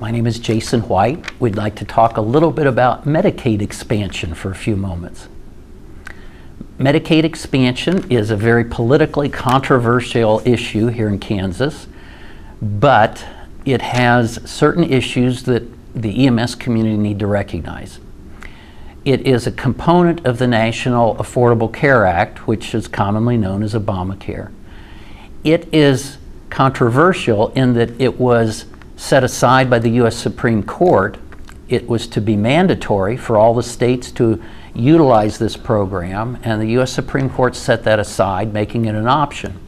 My name is Jason White. We'd like to talk a little bit about Medicaid expansion for a few moments. Medicaid expansion is a very politically controversial issue here in Kansas, but it has certain issues that the EMS community need to recognize. It is a component of the National Affordable Care Act, which is commonly known as Obamacare. It is controversial in that it was set aside by the U.S. Supreme Court. It was to be mandatory for all the states to utilize this program, and the U.S. Supreme Court set that aside, making it an option.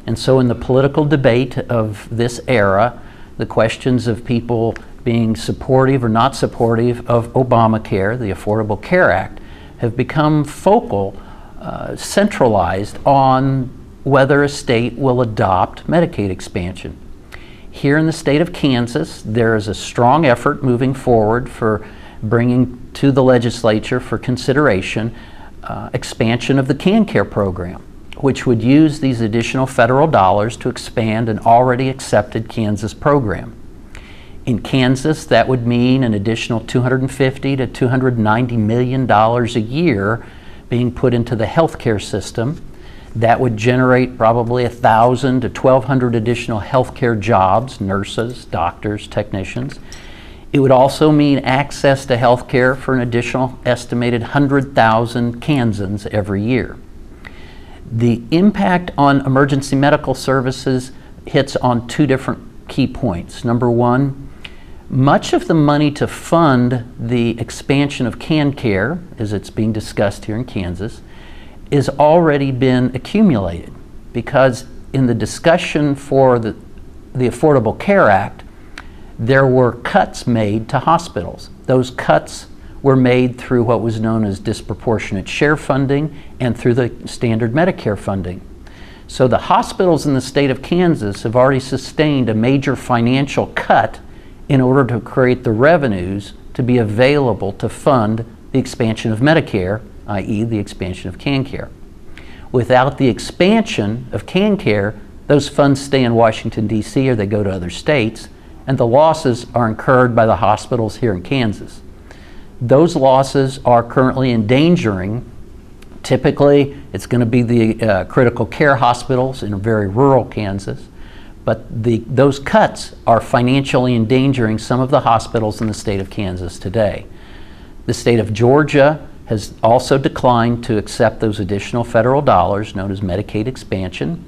And so in the political debate of this era, the questions of people being supportive or not supportive of Obamacare, the Affordable Care Act, have become focal, centralized on whether a state will adopt Medicaid expansion. Here in the state of Kansas, there is a strong effort moving forward for bringing to the legislature for consideration expansion of the KanCare program, which would use these additional federal dollars to expand an already accepted Kansas program. In Kansas, that would mean an additional $250 to $290 million a year being put into the healthcare system. That would generate probably 1,000 to 1,200 additional healthcare jobs, nurses, doctors, technicians. It would also mean access to healthcare for an additional estimated 100,000 Kansans every year. The impact on emergency medical services hits on two different key points. Number one, much of the money to fund the expansion of KanCare, as it's being discussed here in Kansas, is already been accumulated, because in the discussion for the Affordable Care Act, there were cuts made to hospitals. Those cuts were made through what was known as disproportionate share funding and through the standard Medicare funding. So the hospitals in the state of Kansas have already sustained a major financial cut in order to create the revenues to be available to fund the expansion of Medicare, i.e. the expansion of KanCare. Without the expansion of KanCare, those funds stay in Washington, D.C., or they go to other states, and the losses are incurred by the hospitals here in Kansas. Those losses are currently endangering, typically it's going to be the critical care hospitals in very rural Kansas, but those cuts are financially endangering some of the hospitals in the state of Kansas today. The state of Georgia has also declined to accept those additional federal dollars known as Medicaid expansion,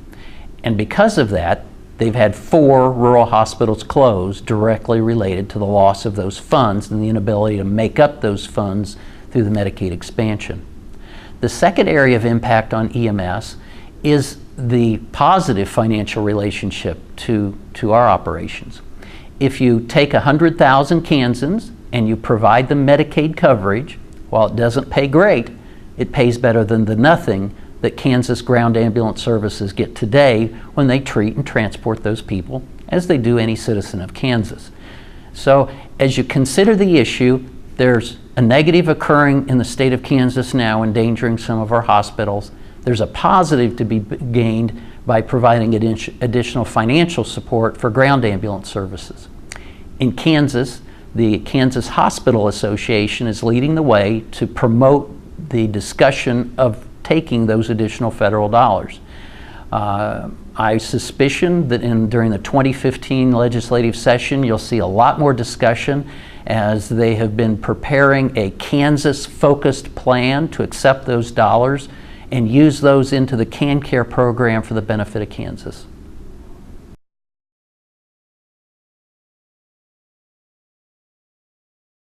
and because of that, they've had 4 rural hospitals close directly related to the loss of those funds and the inability to make up those funds through the Medicaid expansion. The second area of impact on EMS is the positive financial relationship to our operations. If you take 100,000 Kansans and you provide them Medicaid coverage, while it doesn't pay great, it pays better than the nothing that Kansas ground ambulance services get today when they treat and transport those people, as they do any citizen of Kansas. So as you consider the issue, there's a negative occurring in the state of Kansas now, endangering some of our hospitals. There's a positive to be gained by providing additional financial support for ground ambulance services. In Kansas, the Kansas Hospital Association is leading the way to promote the discussion of taking those additional federal dollars. I suspicion that during the 2015 legislative session, you'll see a lot more discussion as they have been preparing a Kansas-focused plan to accept those dollars and use those into the KanCare program for the benefit of Kansas.